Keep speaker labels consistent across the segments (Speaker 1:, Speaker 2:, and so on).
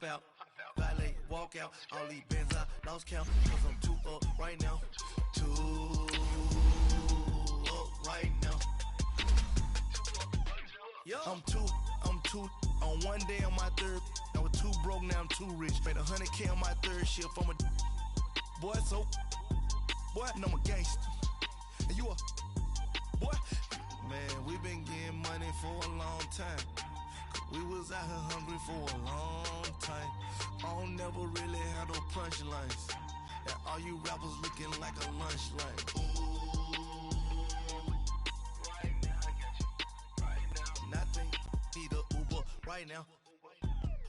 Speaker 1: hop out, valet, walk out. All these bands I lost count, cause I'm too up right now. Too up right now. I'm too on one day on my third. I was too broke, now I'm too rich. Made 100K on my third shift. I'm a boy, so boy, and I'm a gangster. And you a boy. Man, we been getting money for a long time. We was out here hungry for a long time. I don't never really had no punchlines. And all you rappers looking like a lunch line. Right now, I got you. Right now. Nothing. Need a Uber right now.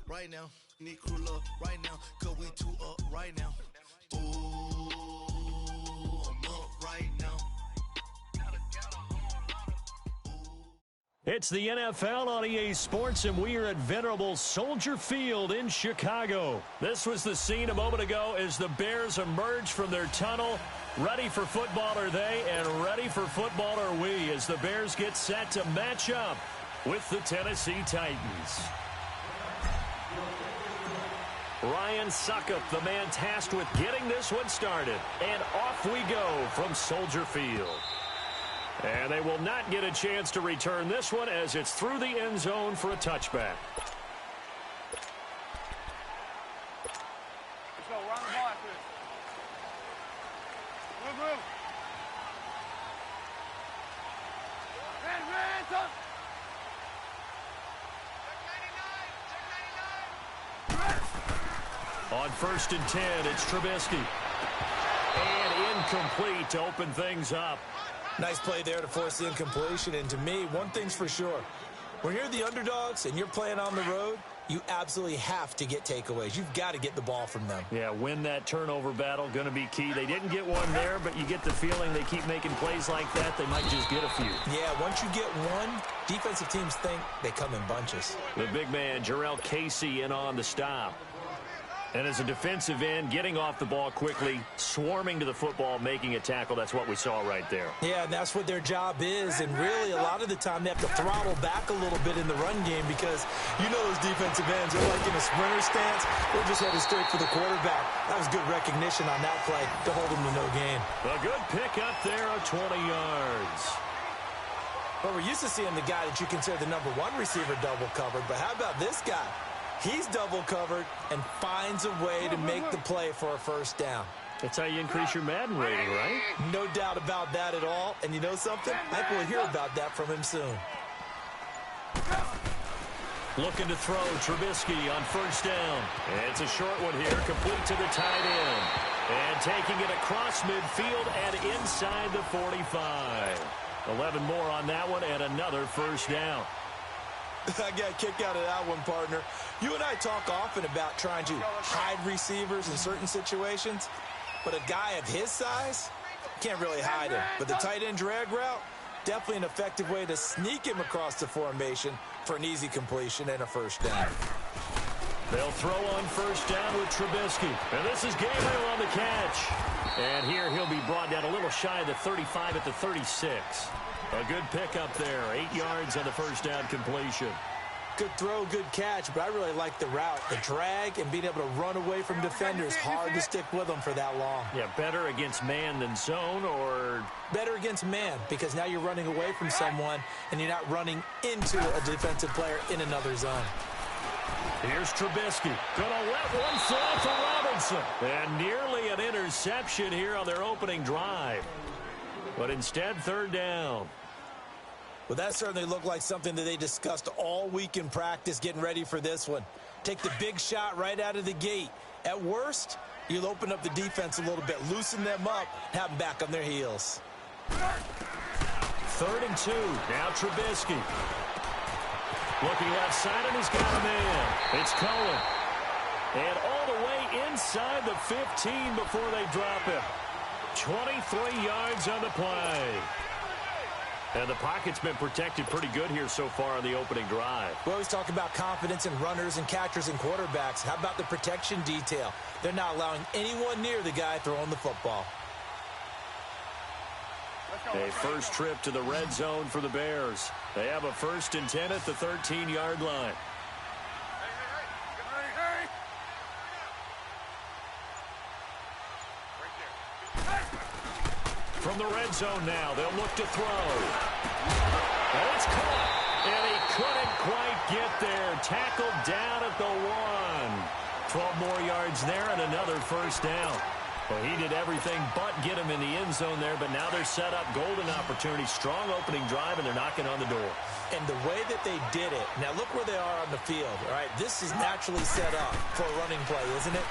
Speaker 1: Right now. Need crew love right now. Cause we too up right now. Ooh, I'm up right now.
Speaker 2: It's the NFL on EA Sports, and we are at venerable Soldier Field in Chicago. This was the scene a moment ago as the Bears emerged from their tunnel. Ready for football are they, and ready for football are we, as the Bears get set to match up with the Tennessee Titans. Ryan Suckup, the man tasked with getting this one started. And off we go from Soldier Field. And they will not get a chance to return this one as it's through the end zone for a touchback.
Speaker 3: Let's go. Run the ball after this. Move, move. Red, up.
Speaker 2: Check 99. On 1st and 10, it's Trubisky. And incomplete to open things up.
Speaker 4: Nice play there to force the incompletion. And to me, one thing's for sure. When you're the underdogs and you're playing on the road, you absolutely have to get takeaways. You've got to get the ball from them.
Speaker 2: Yeah, win that turnover battle, going to be key. They didn't get one there, but you get the feeling they keep making plays like that, they might just get a few.
Speaker 4: Yeah, once you get one, defensive teams think they come in bunches.
Speaker 2: The big man, Jarrell Casey, in on the stop. And as a defensive end, getting off the ball quickly, swarming to the football, making a tackle, that's what we saw right there.
Speaker 4: Yeah, and that's what their job is. And really, a lot of the time, they have to throttle back a little bit in the run game because you know those defensive ends are like in a sprinter stance. They're just headed straight for the quarterback. That was good recognition on that play to hold them to no gain.
Speaker 2: A good pickup there of 20 yards.
Speaker 4: Well, we're used to seeing the guy that you consider the number one receiver double covered, but how about this guy? He's double covered and finds a way to make the play for a first down.
Speaker 2: That's how you increase your Madden rating, right?
Speaker 4: No doubt about that at all. And you know something? I think we'll hear about that from him soon.
Speaker 2: Looking to throw, Trubisky on 1st down. And it's a short one here, complete to the tight end. And taking it across midfield and inside the 45. 11 more on that one and another 1st down.
Speaker 4: I got a kick out of that one, partner. You and I talk often about trying to hide receivers in certain situations, but a guy of his size can't really hide him. But the tight end drag route, definitely an effective way to sneak him across the formation for an easy completion and a 1st down.
Speaker 2: They'll throw on 1st down with Trubisky. And this is Gabriel on the catch. And here he'll be brought down a little shy of the 35 at the 36. A good pickup there. 8 yards on the 1st down completion.
Speaker 4: Good throw, good catch, but I really like the route. The drag and being able to run away from defenders. Hard to stick with them for that long.
Speaker 2: Yeah, better against man than zone, or?
Speaker 4: Better against man, because now you're running away from someone and you're not running into a defensive player in another zone.
Speaker 2: Here's Trubisky. Gonna let one fly for Robinson. And nearly an interception here on their opening drive. But instead, 3rd down.
Speaker 4: Well, that certainly looked like something that they discussed all week in practice getting ready for this one. Take the big shot right out of the gate. At worst, you'll open up the defense a little bit, loosen them up, have them back on their heels.
Speaker 2: 3rd and 2. Now Trubisky. Looking left side, and he's got a man. It's Cohen. And all the way inside the 15 before they drop him. 23 yards on the play. And the pocket's been protected pretty good here so far on the opening drive.
Speaker 4: We always talk about confidence in runners and catchers and quarterbacks. How about the protection detail? They're not allowing anyone near the guy throwing the football.
Speaker 2: A first trip to the red zone for the Bears. They have a 1st and 10 at the 13-yard line. the red zone now. They'll look to throw. And it's caught. And he couldn't quite get there. Tackled down at the 1. 12 more yards there and another first down. Well, he did everything but get him in the end zone there, but now they're set up. Golden opportunity, strong opening drive, and they're knocking on the door.
Speaker 4: And the way that they did it, now look where they are on the field. All right, this is naturally set up for a running play, isn't it?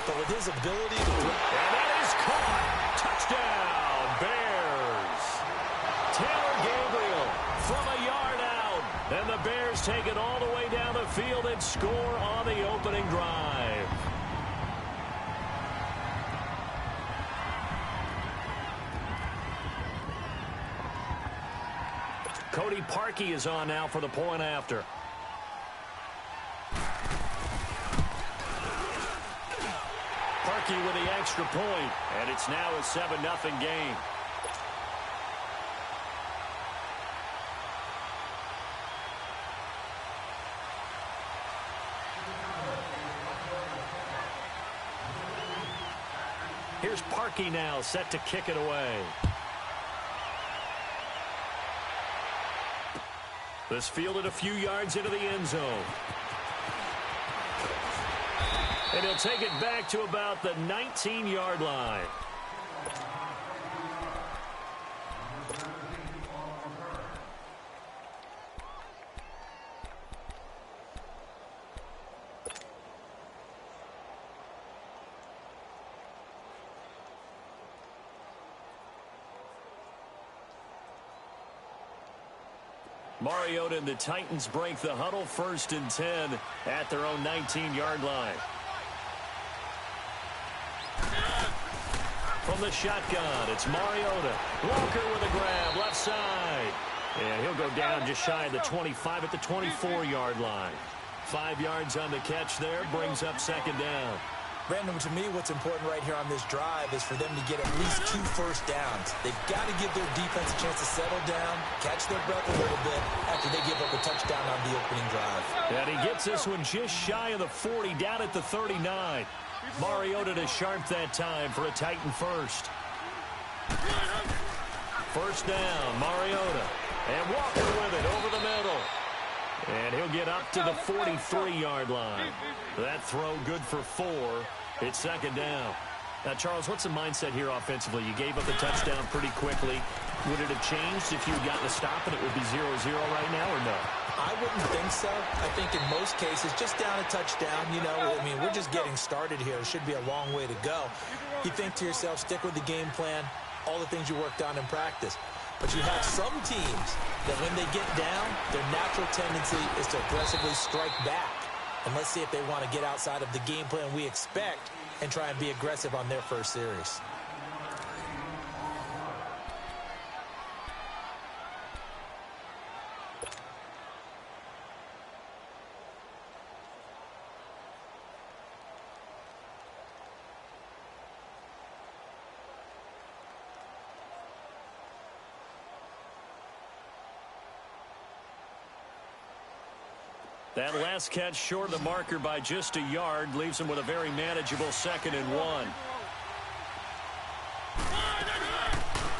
Speaker 4: But with his ability to...
Speaker 2: And that is caught. Touchdown, Bears. Taylor Gabriel from a yard out. And the Bears take it all the way down the field and score on the opening drive. Cody Parkey is on now for the point after. Parkey with the extra point, and it's now a 7-0 game. Here's Parkey now, set to kick it away. This fielded a few yards into the end zone. And he'll take it back to about the 19-yard line. Mariota and the Titans break the huddle, 1st and 10 at their own 19-yard line. From the shotgun, it's Mariota. Walker with a grab, left side. And he'll go down just shy of the 25 at the 24-yard line. 5 yards on the catch there, brings up 2nd down.
Speaker 4: Brandon, to me, what's important right here on this drive is for them to get at least 2 first downs. They've got to give their defense a chance to settle down, catch their breath a little bit after they give up a touchdown on the opening drive.
Speaker 2: And he gets this one just shy of the 40, down at the 39. Mariota to Sharp that time for a Titan first. First down, Mariota. And Walker with it over the middle. And he'll get up to the 43-yard line. That throw good for 4. It's 2nd down. Now, Charles, what's the mindset here offensively? You gave up the touchdown pretty quickly. Would it have changed if you had gotten a stop and it would be 0-0 right now, or no?
Speaker 4: I wouldn't think so. I think in most cases, just down a touchdown, you know, I mean, we're just getting started here. It should be a long way to go. You think to yourself, stick with the game plan, all the things you worked on in practice. But you have some teams that when they get down, their natural tendency is to aggressively strike back. And let's see if they want to get outside of the game plan we expect and try and be aggressive on their first series.
Speaker 2: That last catch short of the marker by just a yard leaves him with a very manageable 2nd and 1.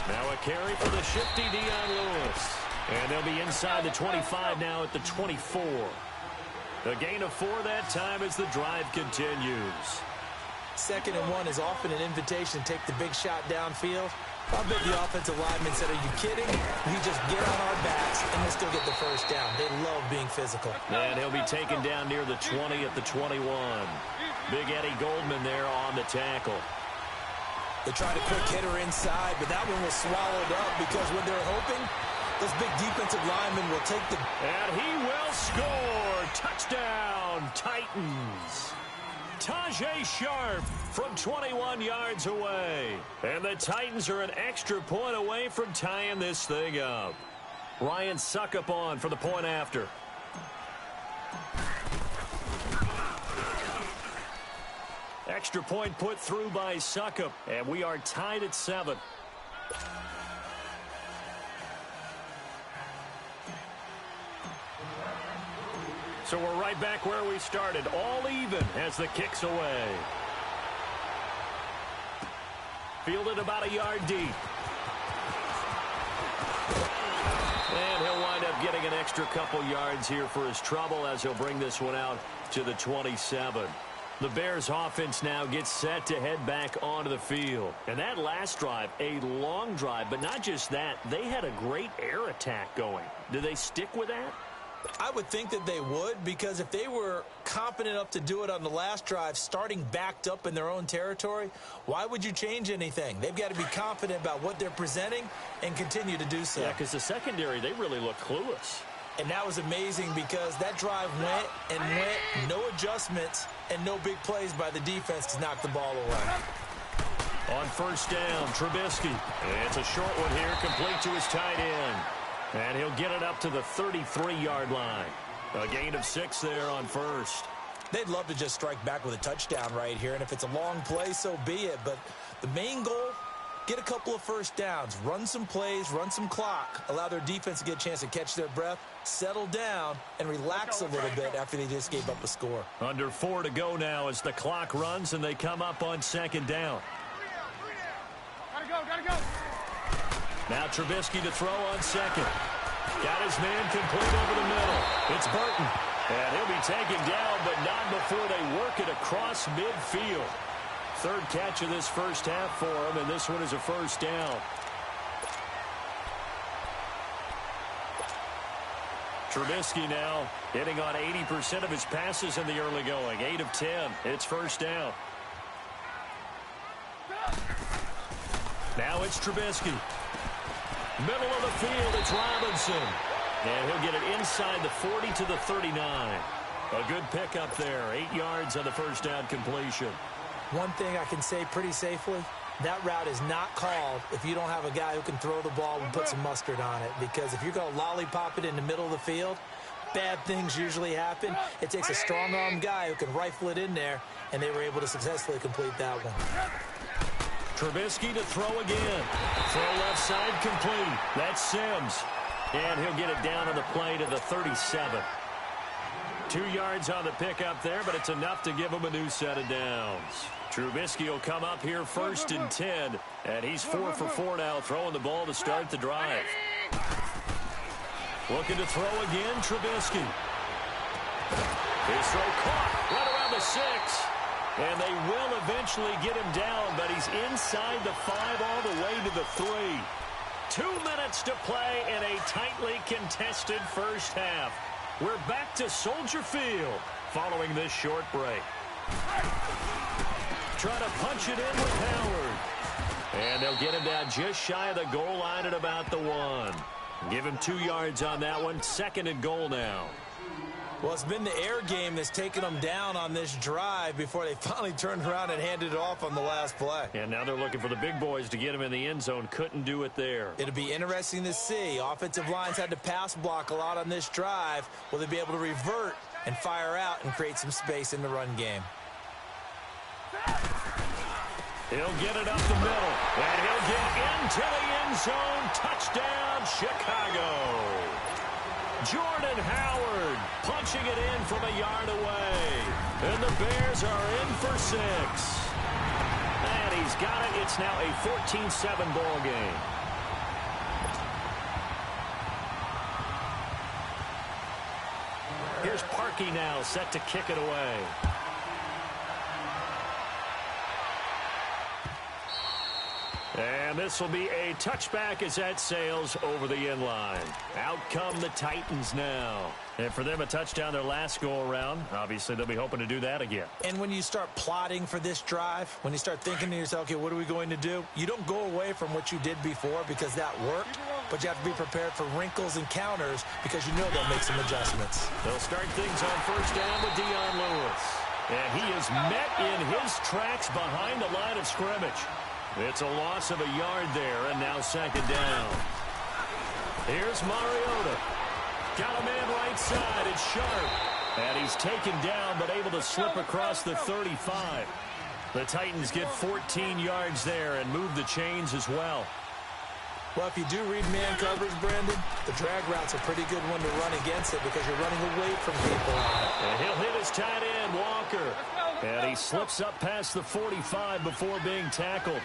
Speaker 2: Now a carry for the shifty Dion Lewis. And they'll be inside the 25 now at the 24. The gain of 4 that time as the drive continues.
Speaker 4: 2nd and 1 is often an invitation to take the big shot downfield. I bet the offensive lineman said, are you kidding? We just get on our backs and we'll still get the first down. They love being physical.
Speaker 2: And he'll be taken down near the 20 at the 21. Big Eddie Goldman there on the tackle.
Speaker 4: They tried a quick hitter inside, but that one was swallowed up because when they're hoping, those big defensive linemen will take the...
Speaker 2: And he will score. Touchdown, Titans. Tajay Sharp from 21 yards away. And the Titans are an extra point away from tying this thing up. Ryan Suckup on for the point after. Extra point put through by Suckup, and we are tied at 7. So we're right back where we started, all even as the kick's away. Fielded about a yard deep. getting an extra couple yards here for his trouble as he'll bring this one out to the 27. The Bears offense now gets set to head back onto the field. And that last drive, a long drive, but not just that, they had a great air attack going. Do they stick with that?
Speaker 4: I would think that they would, because if they were confident enough to do it on the last drive, starting backed up in their own territory, why would you change anything? They've got to be confident about what they're presenting and continue to do so.
Speaker 2: Yeah, because the secondary, they really look clueless.
Speaker 4: And that was amazing because that drive went and went, no adjustments, and no big plays by the defense to knock the ball away.
Speaker 2: On first down, Trubisky. It's a short one here, complete to his tight end. And he'll get it up to the 33-yard line. A gain of 6 there on first.
Speaker 4: They'd love to just strike back with a touchdown right here, and if it's a long play, so be it. But the main goal, get a couple of first downs, run some plays, run some clock, allow their defense to get a chance to catch their breath, settle down, and relax a little bit after they just gave up a score.
Speaker 2: Under 4 to go now as the clock runs and they come up on second down.
Speaker 3: Gotta go.
Speaker 2: Now Trubisky to throw on second. Got his man complete over the middle. It's Burton. And he'll be taken down, but not before they work it across midfield. Third catch of this first half for him, and this one is a first down. Trubisky now hitting on 80% of his passes in the early going. 8 of 10. It's first down. Now it's Trubisky. Middle of the field, it's Robinson. And he'll get it inside the 40 to the 39. A good pickup there. 8 yards on the first down completion.
Speaker 4: One thing I can say pretty safely, that route is not called if you don't have a guy who can throw the ball and put some mustard on it. Because if you're going to lollipop it in the middle of the field, bad things usually happen. It takes a strong-arm guy who can rifle it in there, and they were able to successfully complete that one.
Speaker 2: Trubisky to throw again. Throw left side complete. That's Sims. And he'll get it down on the play to the 37. 2 yards on the pickup there, but it's enough to give him a new set of downs. Trubisky will come up here first and 10, and he's 4 for 4 now, throwing the ball to start the drive. Looking to throw again, Trubisky. His throw caught right around the 6. And they will eventually get him down, but he's inside the 5 all the way to the 3. 2 minutes to play in a tightly contested first half. We're back to Soldier Field following this short break. Trying to punch it in with Howard. And they'll get him down just shy of the goal line at about the 1. Give him 2 yards on that one. Second and goal now.
Speaker 4: Well, it's been the air game that's taken them down on this drive before they finally turned around and handed it off on the last play.
Speaker 2: And now they're looking for the big boys to get him in the end zone. Couldn't do it there.
Speaker 4: It'll be interesting to see. Offensive lines had to pass block a lot on this drive. Will they be able to revert and fire out and create some space in the run game?
Speaker 2: He'll get it up the middle. And he'll get into the end zone. Touchdown, Chicago. Jordan Howard punching it in from a yard away. And the Bears are in for 6. And he's got it. It's now a 14-7 ball game. Here's Parkey now set to kick it away. And this will be a touchback as that sails over the end line. Out come the Titans now. And for them, a touchdown their last go-around. Obviously, they'll be hoping to do that again.
Speaker 4: And when you start plotting for this drive, when you start thinking to yourself, okay, what are we going to do? You don't go away from what you did before because that worked, but you have to be prepared for wrinkles and counters because you know they'll make some adjustments.
Speaker 2: They'll start things on first down with Dion Lewis. And he is met in his tracks behind the line of scrimmage. It's a loss of a yard there, and now second down. Here's Mariota. Got a man right side. It's Sharp. And he's taken down, but able to slip across the 35. The Titans get 14 yards there and move the chains as well.
Speaker 4: Well, if you do read man coverage, Brandon, the drag route's a pretty good one to run against it because you're running away from people on it.
Speaker 2: And he'll hit his tight end, Walker. And he slips up past the 45 before being tackled.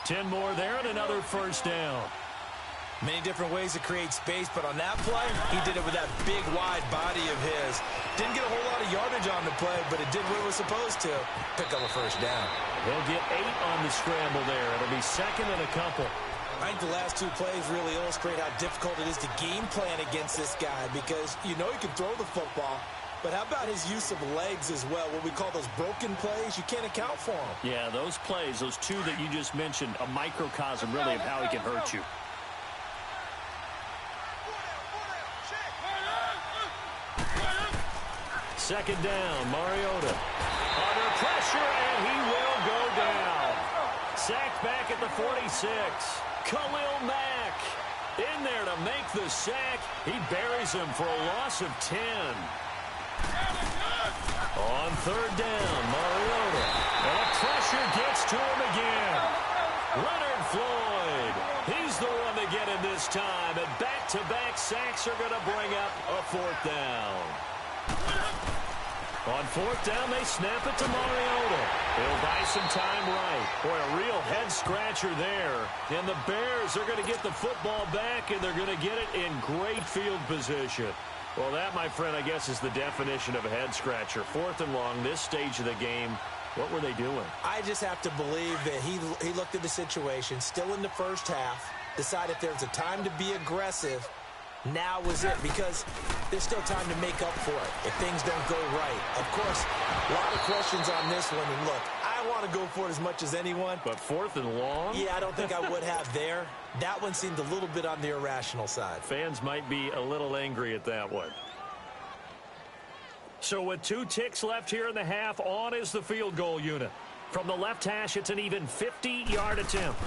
Speaker 2: 10 more there and another first down.
Speaker 4: Many different ways to create space, but on that play, he did it with that big, wide body of his. Didn't get a whole lot of yardage on the play, but it did what it was supposed to. Pick up a first down.
Speaker 2: He'll get 8 on the scramble there. It'll be second and a couple.
Speaker 4: I think the last 2 plays really illustrate how difficult it is to game plan against this guy because you know he can throw the football, but how about his use of legs as well? What we call those broken plays, you can't account for them.
Speaker 2: Yeah, those plays, those 2 that you just mentioned, a microcosm really of how he can hurt you. Second down, Mariota. Under pressure, and he will go down. Sacked back at the 46. Khalil Mack in there to make the sack. He buries him for a loss of 10. On third down, Mariota. And the pressure gets to him again. Leonard Floyd. He's the one to get him this time. And back-to-back sacks are going to bring up a 4th down. On 4th down, they snap it to Mariota. He'll buy some time right. Boy, a real head-scratcher there. And the Bears are going to get the football back, and they're going to get it in great field position. Well, that, my friend, I guess is the definition of a head-scratcher. 4th and long, this stage of the game. What were they doing?
Speaker 4: I just have to believe that he looked at the situation, still in the first half, decided there's a time to be aggressive. Now was it, because there's still time to make up for it if things don't go right. Of course, a lot of questions on this one. And look, I want to go for it as much as anyone.
Speaker 2: But 4th and long?
Speaker 4: Yeah, I don't think I would have there. That one seemed a little bit on the irrational side.
Speaker 2: Fans might be a little angry at that one. So with 2 ticks left here in the half, on is the field goal unit. From the left hash, it's an even 50-yard attempt.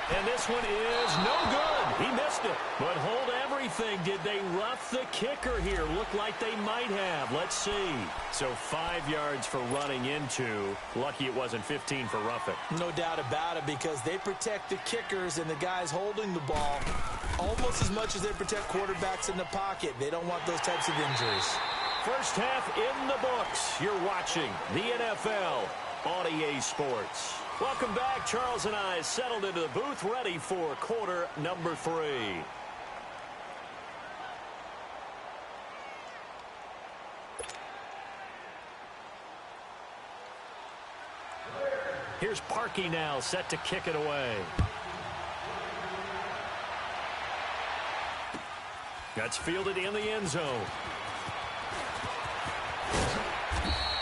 Speaker 2: And this one is no good. He missed it. But hold everything. Did they rough the kicker here? Looked like they might have. Let's see. So 5 yards for running into. Lucky it wasn't 15 for roughing.
Speaker 4: No doubt about it, because they protect the kickers and the guys holding the ball almost as much as they protect quarterbacks in the pocket. They don't want those types of injuries.
Speaker 2: First half in the books. You're watching the NFL on EA Sports. Welcome back. Charles and I settled into the booth, ready for quarter number 3. Here's Parkey now, set to kick it away. That's fielded in the end zone.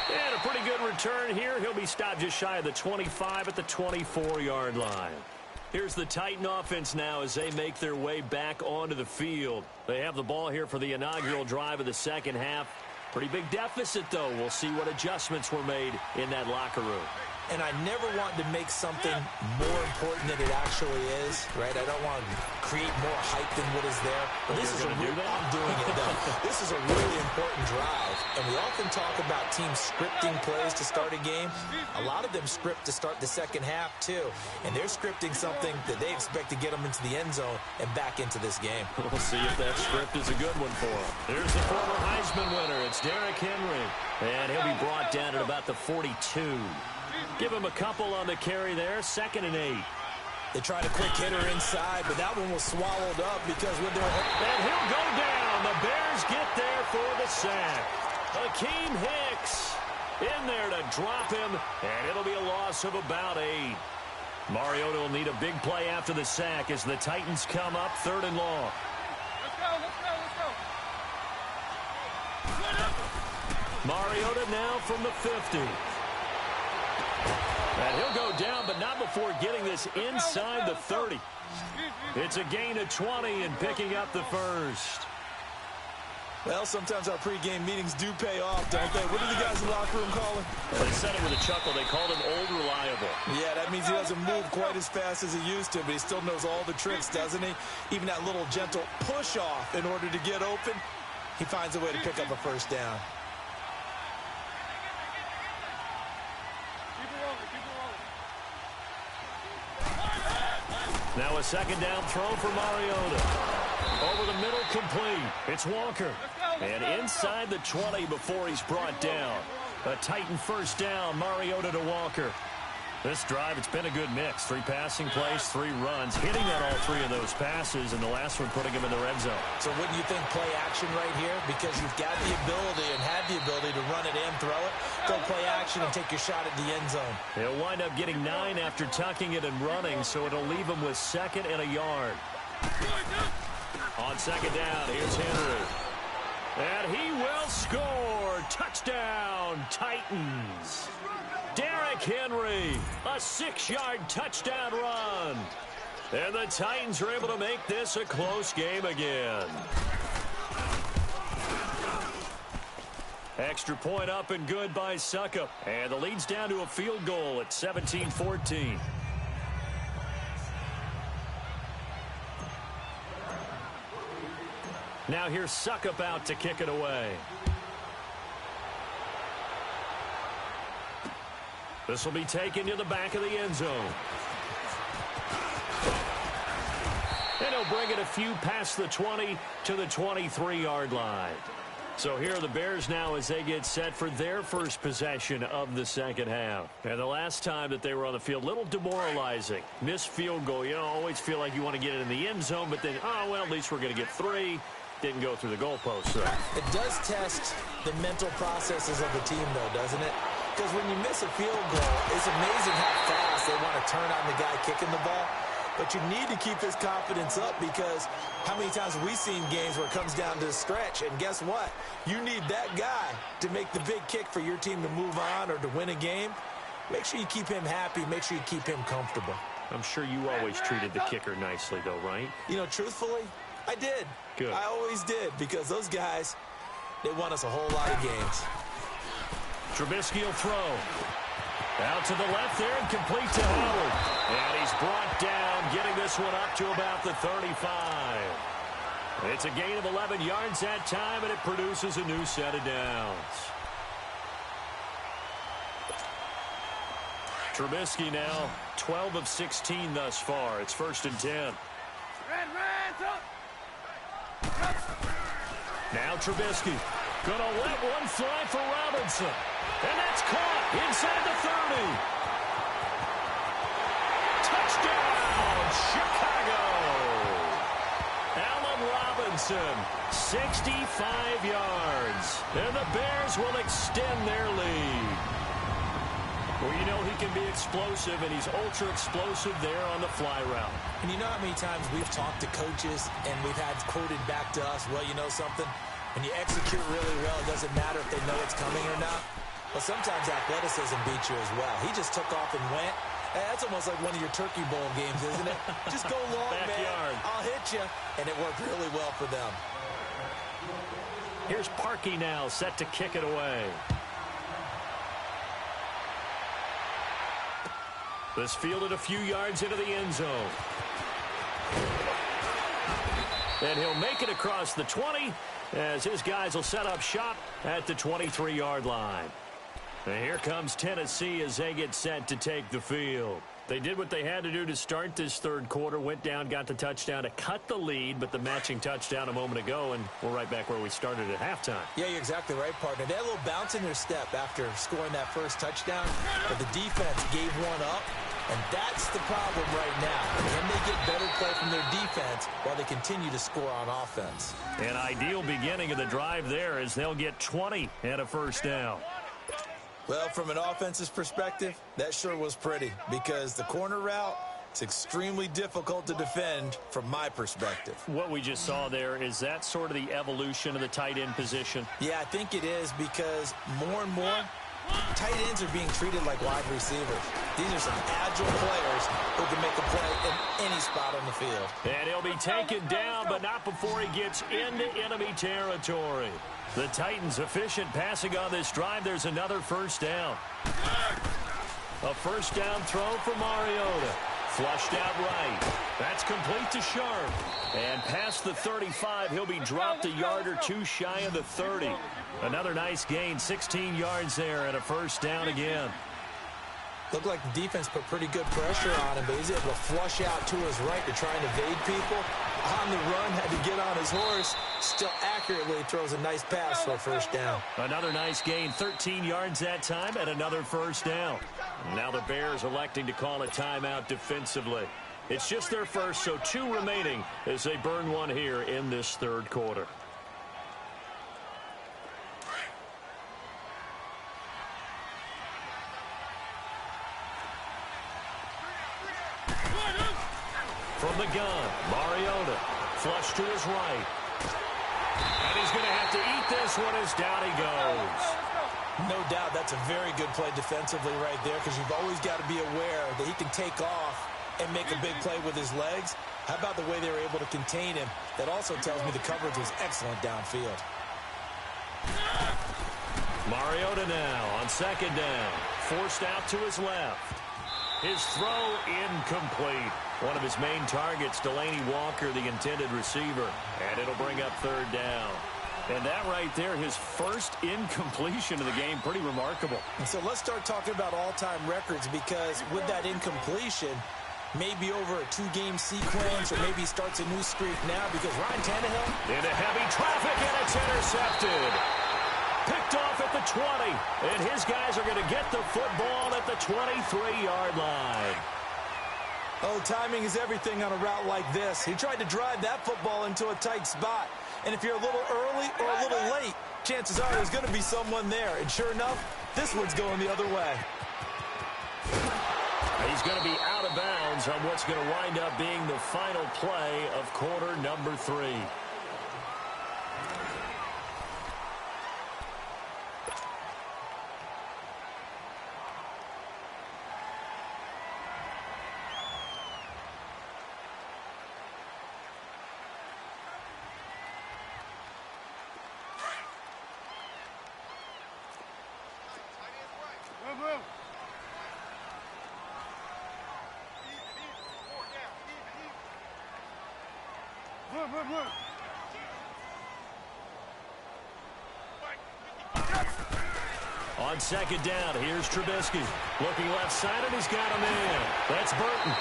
Speaker 2: And a pretty good return here. He'll be stopped just shy of the 25 at the 24-yard line. Here's the Titan offense now as they make their way back onto the field. They have the ball here for the inaugural drive of the second half. Pretty big deficit, though. We'll see what adjustments were made in that locker room.
Speaker 4: And I never want to make something more important than it actually is, right? I don't want to create more hype than what is there. But this is I'm doing it, though. This is a really important drive. And we often talk about teams scripting plays to start a game. A lot of them script to start the second half, too. And they're scripting something that they expect to get them into the end zone and back into this game.
Speaker 2: We'll see if that script is a good one for them. Here's the former Heisman winner. It's Derrick Henry. And he'll be brought down at about the 42. Give him a couple on the carry there. 2nd and 8.
Speaker 4: They tried a quick hitter inside, but that one was swallowed up because when they're...
Speaker 2: And he'll go down. The Bears get there for the sack. Akeem Hicks in there to drop him, and it'll be a loss of about 8. Mariota will need a big play after the sack as the Titans come up 3rd and long. Mariota now from the 50. And he'll go down, but not before getting this inside the 30. It's a gain of 20 and picking up the first.
Speaker 4: Well, sometimes our pregame meetings do pay off, don't they? What do the guys in the locker room call him?
Speaker 2: They said it with a chuckle. They called him Old Reliable.
Speaker 4: Yeah, that means he doesn't move quite as fast as he used to, but he still knows all the tricks, doesn't he? Even that little gentle push-off in order to get open, he finds a way to pick up a first down.
Speaker 2: Now a 2nd down throw for Mariota. Over the middle, complete. It's Walker. And inside the 20 before he's brought down. A Titan first down, Mariota to Walker. This drive, it's been a good mix. 3 passing plays, 3 runs, hitting on all 3 of those passes, and the last one putting him in the red zone.
Speaker 4: So wouldn't you think play action right here? Because you've got the ability and have the ability to run it in, throw it, go play action and take your shot at the end zone.
Speaker 2: He'll wind up getting 9 after tucking it and running, so it'll leave him with 2nd and a yard. On 2nd down, here's Henry. And he will score. Touchdown, Titans. Derrick Henry, a 6-yard touchdown run. And the Titans are able to make this a close game again. Extra point up and good by Suckup. And the lead's down to a field goal at 17-14. Now here's Suckup out to kick it away. This will be taken to the back of the end zone. And he'll bring it a few past the 20 to the 23-yard line. So here are the Bears now as they get set for their first possession of the second half. And the last time that they were on the field, a little demoralizing. Missed field goal. You know, always feel like you want to get it in the end zone, but then, oh, well, at least we're going to get 3. Didn't go through the goalpost. So.
Speaker 4: It does test the mental processes of the team, though, doesn't it? Because when you miss a field goal, it's amazing how fast they want to turn on the guy kicking the ball. But you need to keep his confidence up because how many times have we seen games where it comes down to the stretch? And guess what? You need that guy to make the big kick for your team to move on or to win a game. Make sure you keep him happy. Make sure you keep him comfortable.
Speaker 2: I'm sure you always treated the kicker nicely, though, right?
Speaker 4: You know, truthfully, I did.
Speaker 2: Good.
Speaker 4: I always did because those guys, they won us a whole lot of games.
Speaker 2: Trubisky will throw. Out to the left there and complete to Howard. And he's brought down, getting this one up to about the 35. It's a gain of 11 yards that time, and it produces a new set of downs. Trubisky now 12 of 16 thus far. It's 1st and 10. Now Trubisky gonna let one fly for Robinson. And that's caught inside the 30. Touchdown, Chicago. Allen Robinson, 65 yards. And the Bears will extend their lead. Well, you know he can be explosive, and he's ultra-explosive there on the fly route.
Speaker 4: And you know how many times we've talked to coaches and we've had quoted back to us, well, you know something? When you execute really well, it doesn't matter if they know it's coming or not. Well, sometimes athleticism beats you as well. He just took off and went. That's almost like one of your Turkey Bowl games, isn't it? Just go long, man. I'll hit you. And it worked really well for them.
Speaker 2: Here's Parkey now, set to kick it away. This fielded a few yards into the end zone. And he'll make it across the 20 as his guys will set up shop at the 23-yard line. And here comes Tennessee as they get set to take the field. They did what they had to do to start this third quarter, went down, got the touchdown to cut the lead, but the matching touchdown a moment ago, and we're right back where we started at halftime.
Speaker 4: Yeah, you're exactly right, partner. They had a little bounce in their step after scoring that first touchdown, but the defense gave one up, and that's the problem right now. Can they get better play from their defense while they continue to score on offense?
Speaker 2: An ideal beginning of the drive there as they'll get 20 and a first down.
Speaker 4: Well, from an offensive perspective, that sure was pretty because the corner route is extremely difficult to defend from my perspective.
Speaker 2: What we just saw there, is that sort of the evolution of the tight end position?
Speaker 4: Yeah, I think it is because more and more tight ends are being treated like wide receivers. These are some agile players who can make a play in any spot on the field.
Speaker 2: And he'll be taken down, but not before he gets into enemy territory. The Titans efficient passing on this drive. There's another first down. A first down throw for Mariota. Flushed out right. That's complete to Sharp. And past the 35, he'll be dropped a yard or two shy of the 30. Another nice gain, 16 yards there and a first down again.
Speaker 4: Looked like the defense put pretty good pressure on him, but he's able to flush out to his right to try and evade people. on the run, had to get on his horse. Still accurately throws a nice pass for a first down.
Speaker 2: Another nice gain, 13 yards that time, and another first down. Now the Bears electing to call a timeout defensively. It's just their first, so 2 remaining as they burn one here in this third quarter. From the gun, Mariota, flush to his right. And he's going to have to eat this one as down he goes.
Speaker 4: No doubt that's a very good play defensively right there, because you've always got to be aware that he can take off and make a big play with his legs. How about the way they were able to contain him? That also tells me the coverage was excellent downfield.
Speaker 2: Mariota now on second down, forced out to his left. His throw incomplete. One of his main targets, Delaney Walker, the intended receiver. And it'll bring up third down. And that right there, his first incompletion of the game, pretty remarkable.
Speaker 4: And so let's start talking about all-time records, because with that incompletion, maybe over a 2-game sequence, or maybe he starts a new streak now, because Ryan Tannehill
Speaker 2: into heavy traffic, and it's intercepted. Picked off at the 20, and his guys are going to get the football at the 23-yard line.
Speaker 4: Oh, timing is everything on a route like this. He tried to drive that football into a tight spot. And if you're a little early or a little late, chances are there's going to be someone there. And sure enough, this one's going the other way.
Speaker 2: He's going to be out of bounds on what's going to wind up being the final play of quarter number 3. On second down, here's Trubisky. Looking left side, and he's got a man. That's Burton.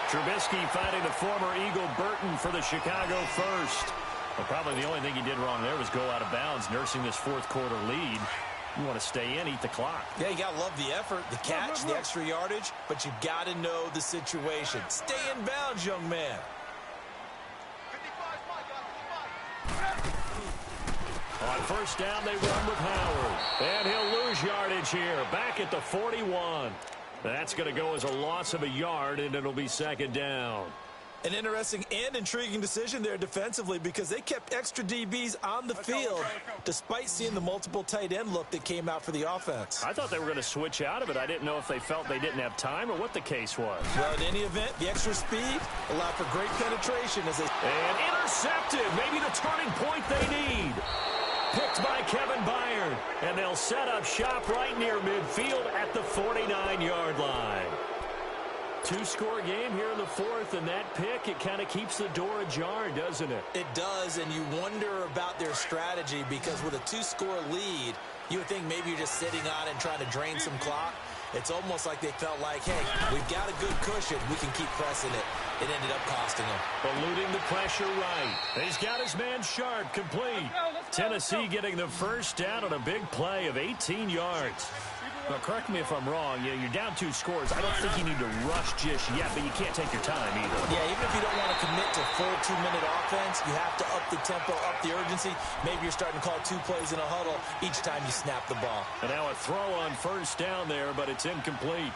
Speaker 2: Trubisky finding the former Eagle Burton for the Chicago first. Well, probably the only thing he did wrong there was go out of bounds, nursing this fourth quarter lead. You want to stay in, eat the clock.
Speaker 4: Yeah, you got to love the effort, the catch, the extra yardage, but you got to know the situation. Stay in bounds, young man.
Speaker 2: On first down, they run with Howard. And he'll lose yardage here, back at the 41. That's going to go as a loss of a yard, and it'll be second down.
Speaker 4: An interesting and intriguing decision there defensively, because they kept extra DBs on the field despite seeing the multiple tight end look that came out for the offense.
Speaker 2: I thought they were going to switch out of it. I didn't know if they felt they didn't have time or what the case was.
Speaker 4: Well, in any event, the extra speed allowed for great penetration as they...
Speaker 2: And intercepted. Maybe the turning point they need. Picked by Kevin Byard. And they'll set up shop right near midfield at the 49-yard line. 2-score game here in the fourth, and that pick, it kind of keeps the door ajar, doesn't it?
Speaker 4: It does, and you wonder about their strategy, because with a 2-score lead, you would think maybe you're just sitting on it and trying to drain some clock. It's almost like they felt like, hey, we've got a good cushion. We can keep pressing it. It ended up costing them.
Speaker 2: Eluding the pressure right. He's got his man Sharp complete. Tennessee getting the first down on a big play of 18 yards. Now, correct me if I'm wrong. You're down 2 scores. I don't think you need to rush just yet, but you can't take your time either.
Speaker 4: Yeah, even if you don't want to commit to full 2-minute offense, you have to up the tempo, up the urgency. Maybe you're starting to call 2 plays in a huddle each time you snap the ball.
Speaker 2: And now a throw on first down there, but it's incomplete.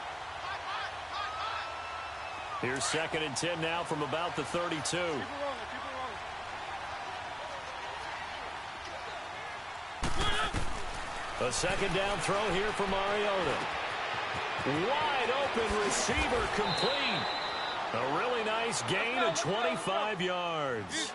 Speaker 2: Here's 2nd and 10 now from about the 32. A second down throw here for Mariota. Wide open receiver complete. A really nice gain of 25 yards.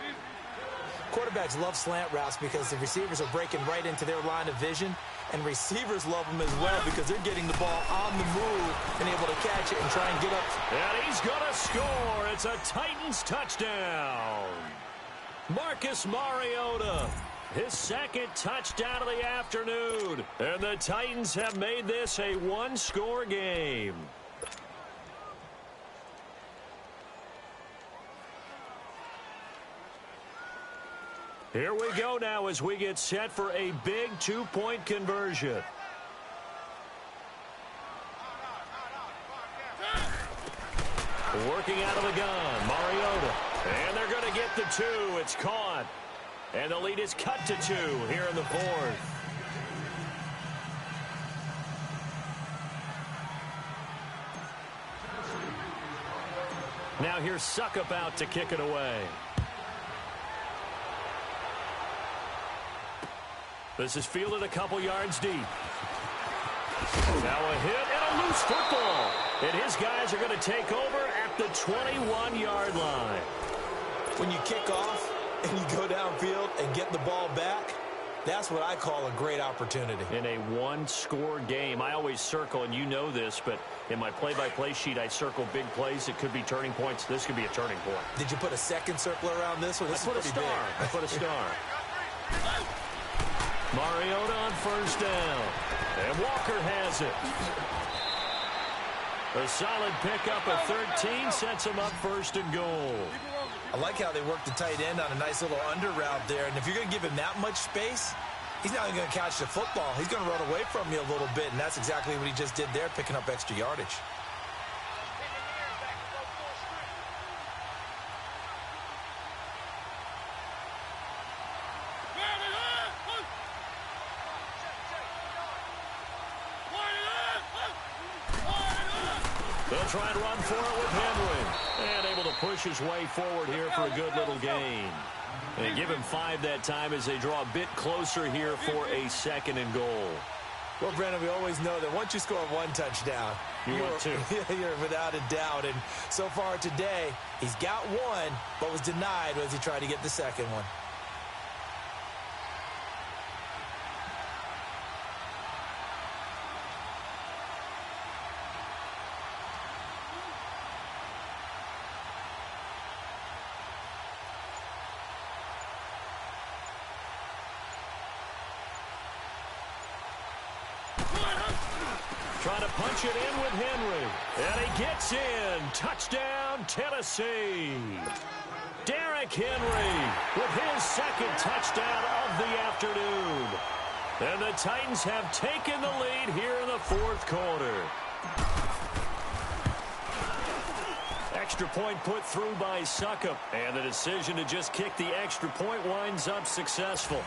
Speaker 4: Quarterbacks love slant routes because the receivers are breaking right into their line of vision, and receivers love them as well because they're getting the ball on the move and able to catch it and try and get up.
Speaker 2: And he's going to score. It's a Titans touchdown. Marcus Mariota, his 2nd touchdown of the afternoon. And the Titans have made this a 1-score game. Here we go now as we get set for a big two-point conversion. Working out of the gun, Mariota. And they're going to get the two. It's caught. And the lead is cut to 2 here in the fourth. Now here's Suckup out to kick it away. This is fielded a couple yards deep. Now a hit and a loose football. And his guys are going to take over at the 21-yard line.
Speaker 4: When you kick off and you go downfield and get the ball back, that's what I call a great opportunity.
Speaker 2: In a one-score game, I always circle, and you know this, but in my play-by-play sheet, I circle big plays. It could be turning points. This could be a turning point.
Speaker 4: Did you put a second circle around this one? This is pretty big.
Speaker 2: I put a star. Mariota on first down. And Walker has it. A solid pickup of 13 sets him up first and goal.
Speaker 4: I like how they work the tight end on a nice little under route there. And if you're going to give him that much space, he's not even going to catch the football. He's going to run away from you a little bit, and that's exactly what he just did there, picking up extra yardage.
Speaker 2: They'll try and run for it with Henry. And able to push his way forward here for a good little gain. And give him 5 that time as they draw a bit closer here for a second and goal.
Speaker 4: Well, Brandon, we always know that once you score 1 touchdown, you're without a doubt. And so far today, he's got 1, but was denied as he tried to get the second one.
Speaker 2: Trying to punch it in with Henry. And he gets in. Touchdown, Tennessee. Derrick Henry with his second touchdown of the afternoon. And the Titans have taken the lead here in the fourth quarter. Extra point put through by Suckup. And the decision to just kick the extra point winds up successful.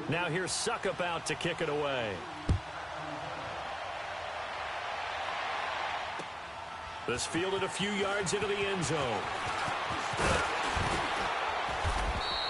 Speaker 2: Now here's Suckup out to kick it away. This fielded a few yards into the end zone.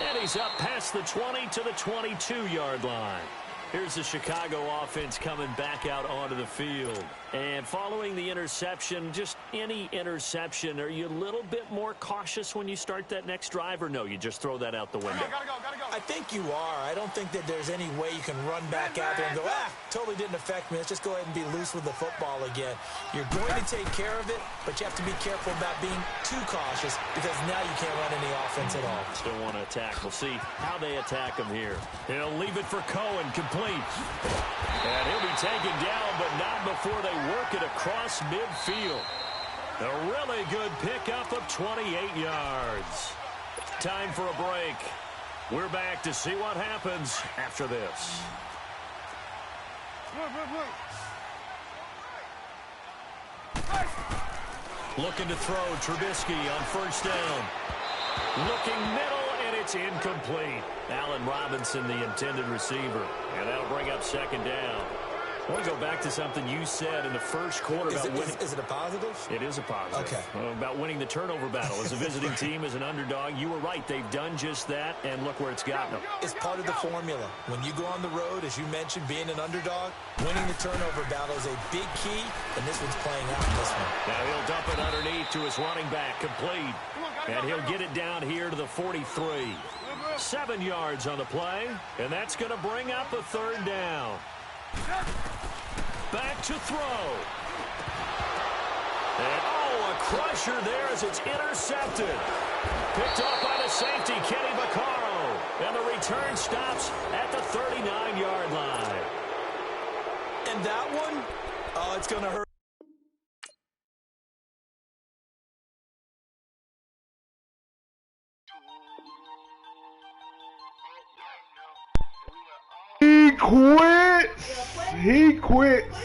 Speaker 2: And he's up past the 20 to the 22-yard line. Here's the Chicago offense coming back out onto the field. And following the interception, just any interception, are you a little bit more cautious when you start that next drive, or no, you just throw that out the window?
Speaker 4: Gotta go. I think you are. I don't think that there's any way you can run back out there and go, totally didn't affect me. Let's just go ahead and be loose with the football again. You're going to take care of it, but you have to be careful about being too cautious because now you can't run any offense at all.
Speaker 2: Still want to attack. We'll see how they attack him here. He'll leave it for Cohen, complete. And he'll be taken down, but not before they work it across midfield. A really good pickup of 28 yards. Time for a break. We're back to see what happens after this. Looking to throw, Trubisky on first down. Looking middle, and it's incomplete. Allen Robinson, the intended receiver. And that'll bring up second down. I want to go back to something you said in the first quarter about winning.
Speaker 4: Is it a positive?
Speaker 2: It is a positive. Okay. About winning the turnover battle. As a visiting team, as an underdog, you were right. They've done just that, and look where it's gotten them.
Speaker 4: It's part of the formula. When you go on the road, as you mentioned, being an underdog, winning the turnover battle is a big key, and this one's playing out in this one.
Speaker 2: Now he'll dump it underneath to his running back, complete. And he'll get it down here to the 43. 7 yards on the play, and that's going to bring up a third down. Back to throw. And, a crusher there as it's intercepted. Picked off by the safety, Kenny Vaccaro. And the return stops at the 39-yard line.
Speaker 4: And that one, oh, it's going to hurt.
Speaker 3: He quits. He quits.